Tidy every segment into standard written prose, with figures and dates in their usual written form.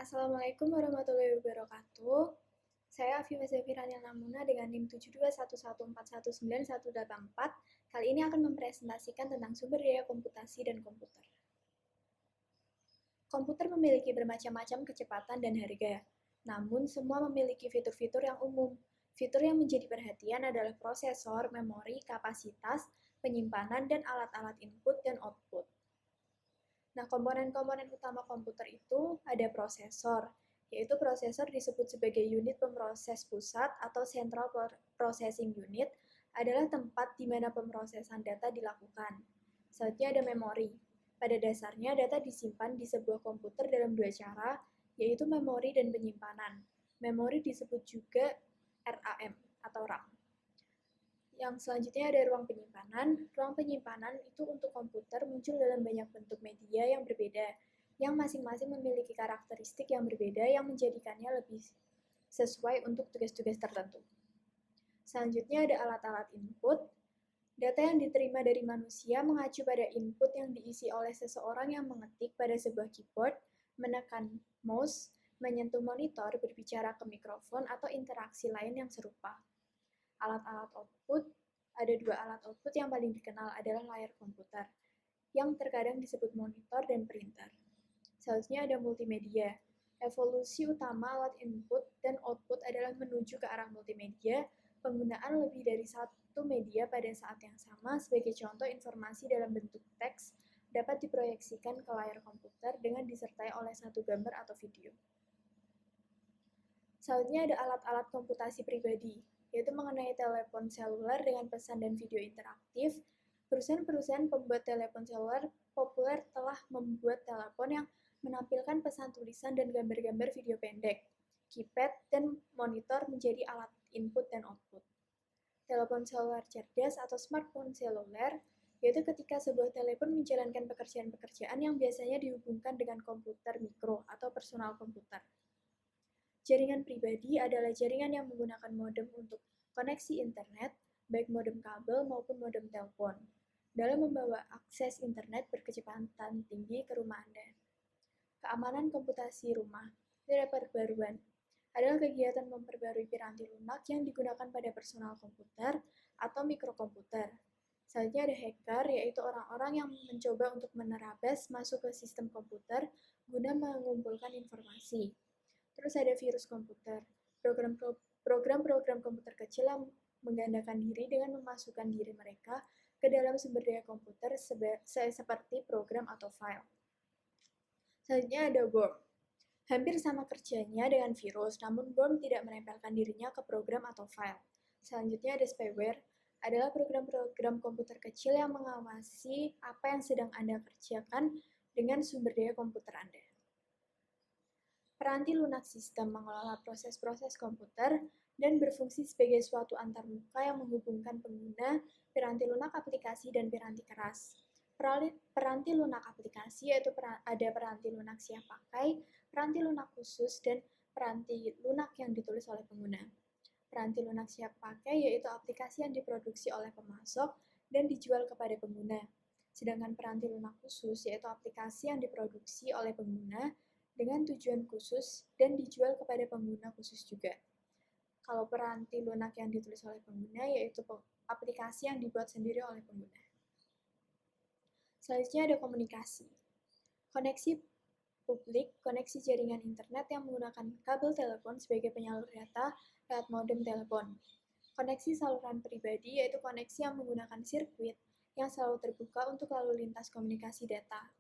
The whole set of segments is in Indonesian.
Assalamualaikum warahmatullahi wabarakatuh. Saya Afifah Zafirani Namuna dengan NIM 7211419184. Kali ini akan mempresentasikan tentang sumber daya komputasi dan komputer. Komputer memiliki bermacam-macam kecepatan dan harga, namun semua memiliki fitur-fitur yang umum. Fitur yang menjadi perhatian adalah prosesor, memori, kapasitas, penyimpanan, dan alat-alat input dan output. Nah, komponen-komponen utama komputer itu ada prosesor, yaitu prosesor disebut sebagai unit pemroses pusat atau Central Processing Unit, adalah tempat di mana pemrosesan data dilakukan. Selanjutnya ada memori. Pada dasarnya, data disimpan di sebuah komputer dalam dua cara, yaitu memori dan penyimpanan. Memori disebut juga RAM atau RAM. Yang selanjutnya ada ruang penyimpanan. Ruang penyimpanan itu untuk komputer muncul dalam banyak bentuk media yang berbeda, yang masing-masing memiliki karakteristik yang berbeda yang menjadikannya lebih sesuai untuk tugas-tugas tertentu. Selanjutnya ada alat-alat input. Data yang diterima dari manusia mengacu pada input yang diisi oleh seseorang yang mengetik pada sebuah keyboard, menekan mouse, menyentuh monitor, berbicara ke mikrofon, atau interaksi lain yang serupa. Alat-alat output, ada dua alat output yang paling dikenal adalah layar komputer, yang terkadang disebut monitor dan printer. Selanjutnya ada multimedia. Evolusi utama alat input dan output adalah menuju ke arah multimedia, penggunaan lebih dari satu media pada saat yang sama. Sebagai contoh, informasi dalam bentuk teks dapat diproyeksikan ke layar komputer dengan disertai oleh satu gambar atau video. Selanjutnya ada alat-alat komputasi pribadi, yaitu mengenai telepon seluler dengan pesan dan video interaktif. Perusahaan-perusahaan pembuat telepon seluler populer telah membuat telepon yang menampilkan pesan tulisan dan gambar-gambar video pendek. Keypad dan monitor menjadi alat input dan output. Telepon seluler cerdas atau smartphone seluler, yaitu ketika sebuah telepon menjalankan pekerjaan-pekerjaan yang biasanya dihubungkan dengan komputer mikro atau personal komputer. Jaringan pribadi adalah jaringan yang menggunakan modem untuk koneksi internet, baik modem kabel maupun modem telepon, dalam membawa akses internet berkecepatan tinggi ke rumah Anda. Keamanan komputasi rumah dan perbaruan adalah kegiatan memperbarui piranti lunak yang digunakan pada personal komputer atau mikrokomputer. Selanjutnya ada hacker, yaitu orang-orang yang mencoba untuk menerabas masuk ke sistem komputer guna mengumpulkan informasi. Terus ada virus komputer, program-program komputer kecil yang menggandakan diri dengan memasukkan diri mereka ke dalam sumber daya komputer seperti program atau file. Selanjutnya ada worm. Hampir sama kerjanya dengan virus, namun worm tidak menempelkan dirinya ke program atau file. Selanjutnya ada spyware, adalah program-program komputer kecil yang mengawasi apa yang sedang Anda kerjakan dengan sumber daya komputer Anda. Peranti lunak sistem mengelola proses-proses komputer dan berfungsi sebagai suatu antarmuka yang menghubungkan pengguna, piranti lunak aplikasi, dan piranti keras. Peranti lunak aplikasi yaitu ada peranti lunak siap pakai, peranti lunak khusus, dan peranti lunak yang ditulis oleh pengguna. Peranti lunak siap pakai yaitu aplikasi yang diproduksi oleh pemasok dan dijual kepada pengguna. Sedangkan peranti lunak khusus yaitu aplikasi yang diproduksi oleh pengguna dengan tujuan khusus dan dijual kepada pengguna khusus juga. Kalau peranti lunak yang ditulis oleh pengguna yaitu aplikasi yang dibuat sendiri oleh pengguna. Selanjutnya ada komunikasi. Koneksi publik, koneksi jaringan internet yang menggunakan kabel telepon sebagai penyalur data lewat modem telepon. Koneksi saluran pribadi yaitu koneksi yang menggunakan sirkuit yang selalu terbuka untuk lalu lintas komunikasi data.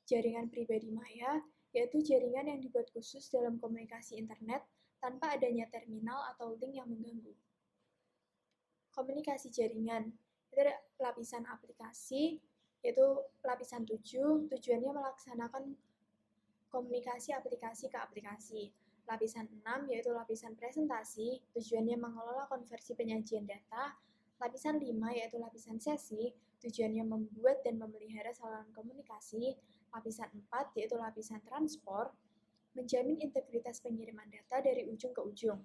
Jaringan pribadi maya yaitu jaringan yang dibuat khusus dalam komunikasi internet tanpa adanya terminal atau link yang mengganggu. Komunikasi jaringan, itu ada lapisan aplikasi, yaitu lapisan 7, tujuannya melaksanakan komunikasi aplikasi ke aplikasi. Lapisan 6, yaitu lapisan presentasi, tujuannya mengelola konversi penyajian data. Lapisan 5, yaitu lapisan sesi, tujuannya membuat dan memelihara saluran komunikasi. Lapisan 4, yaitu lapisan transport, menjamin integritas pengiriman data dari ujung ke ujung.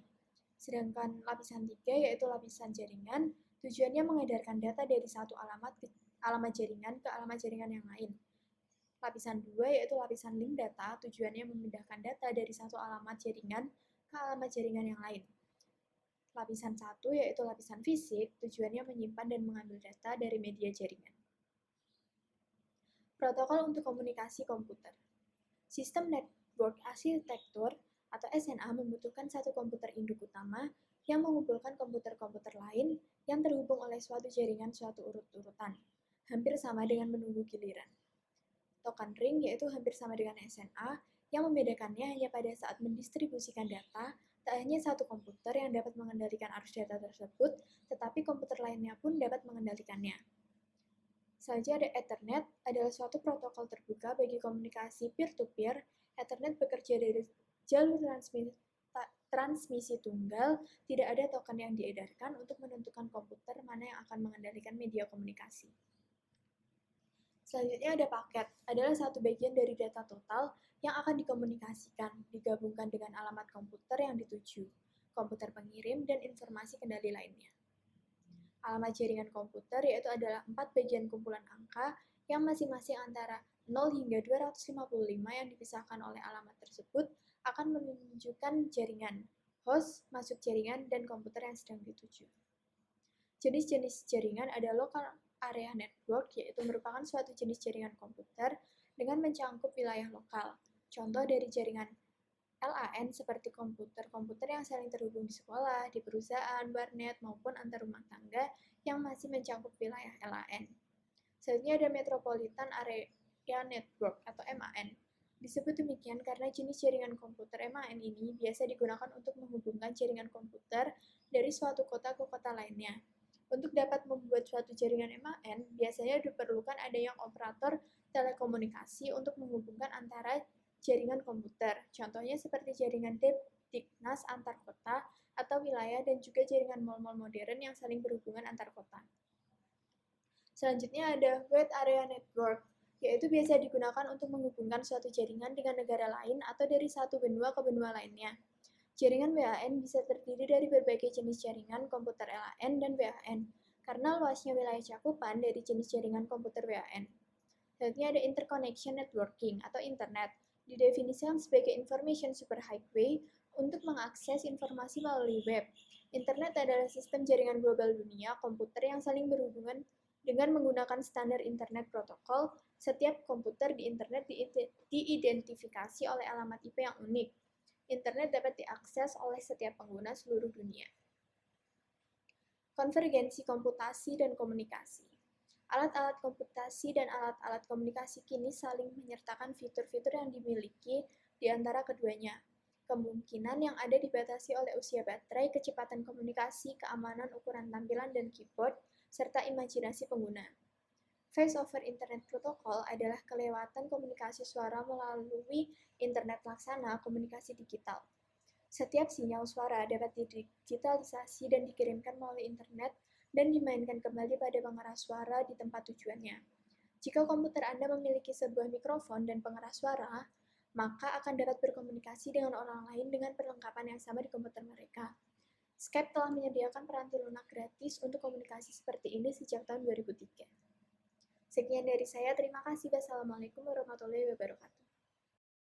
Sedangkan lapisan 3, yaitu lapisan jaringan, tujuannya mengedarkan data dari satu alamat jaringan ke alamat jaringan yang lain. Lapisan 2 yaitu lapisan link data, tujuannya memindahkan data dari satu alamat jaringan ke alamat jaringan yang lain. Lapisan 1 yaitu lapisan fisik, tujuannya menyimpan dan mengambil data dari media jaringan. Protokol untuk komunikasi komputer. Sistem Network Architecture atau SNA membutuhkan satu komputer induk utama yang mengumpulkan komputer-komputer lain yang terhubung oleh suatu jaringan suatu urut-urutan, hampir sama dengan menunggu giliran. Token ring yaitu hampir sama dengan SNA, yang membedakannya hanya pada saat mendistribusikan data, tak hanya satu komputer yang dapat mengendalikan arus data tersebut, tetapi komputer lainnya pun dapat mengendalikannya. Selanjutnya ada Ethernet, adalah suatu protokol terbuka bagi komunikasi peer-to-peer. Ethernet bekerja dari jalur transmisi tunggal, tidak ada token yang diedarkan untuk menentukan komputer mana yang akan mengendalikan media komunikasi. Selanjutnya ada paket, adalah satu bagian dari data total yang akan dikomunikasikan, digabungkan dengan alamat komputer yang dituju, komputer pengirim, dan informasi kendali lainnya. Alamat jaringan komputer yaitu adalah 4 bagian kumpulan angka yang masing-masing antara 0 hingga 255 yang dipisahkan oleh alamat tersebut akan menunjukkan jaringan, host, masuk jaringan, dan komputer yang sedang dituju. Jenis-jenis jaringan ada local area network, yaitu merupakan suatu jenis jaringan komputer dengan mencangkup wilayah lokal. Contoh dari jaringan LAN seperti komputer-komputer yang saling terhubung di sekolah, di perusahaan, warnet, maupun antar rumah tangga yang masih mencangkup wilayah LAN. Selanjutnya ada Metropolitan Area Network atau MAN. Disebut demikian karena jenis jaringan komputer MAN ini biasa digunakan untuk menghubungkan jaringan komputer dari suatu kota ke kota lainnya. Untuk dapat membuat suatu jaringan MAN, biasanya diperlukan adanya operator telekomunikasi untuk menghubungkan antara jaringan komputer. Contohnya seperti jaringan Depdiknas antar kota atau wilayah dan juga jaringan mal-mal modern yang saling berhubungan antar kota. Selanjutnya ada Wide Area Network, yaitu biasa digunakan untuk menghubungkan suatu jaringan dengan negara lain atau dari satu benua ke benua lainnya. Jaringan WAN bisa terdiri dari berbagai jenis jaringan komputer LAN dan WAN, karena luasnya wilayah cakupan dari jenis jaringan komputer WAN. Selanjutnya ada Interconnection Networking atau Internet, didefinisikan sebagai information superhighway untuk mengakses informasi melalui web. Internet adalah sistem jaringan global dunia komputer yang saling berhubungan dengan menggunakan standar internet protokol. Setiap komputer di internet diidentifikasi oleh alamat IP yang unik. Internet dapat diakses oleh setiap pengguna seluruh dunia. Konvergensi komputasi dan komunikasi. Alat-alat komputasi dan alat-alat komunikasi kini saling menyertakan fitur-fitur yang dimiliki di antara keduanya. Kemungkinan yang ada dibatasi oleh usia baterai, kecepatan komunikasi, keamanan ukuran tampilan dan keyboard, serta imajinasi pengguna. Voice over Internet Protocol adalah kelewatan komunikasi suara melalui internet laksana komunikasi digital. Setiap sinyal suara dapat didigitalisasi dan dikirimkan melalui internet dan dimainkan kembali pada pengeras suara di tempat tujuannya. Jika komputer Anda memiliki sebuah mikrofon dan pengeras suara, maka akan dapat berkomunikasi dengan orang lain dengan perlengkapan yang sama di komputer mereka. Skype telah menyediakan peranti lunak gratis untuk komunikasi seperti ini sejak tahun 2003. Sekian dari saya, terima kasih. Wassalamualaikum warahmatullahi wabarakatuh.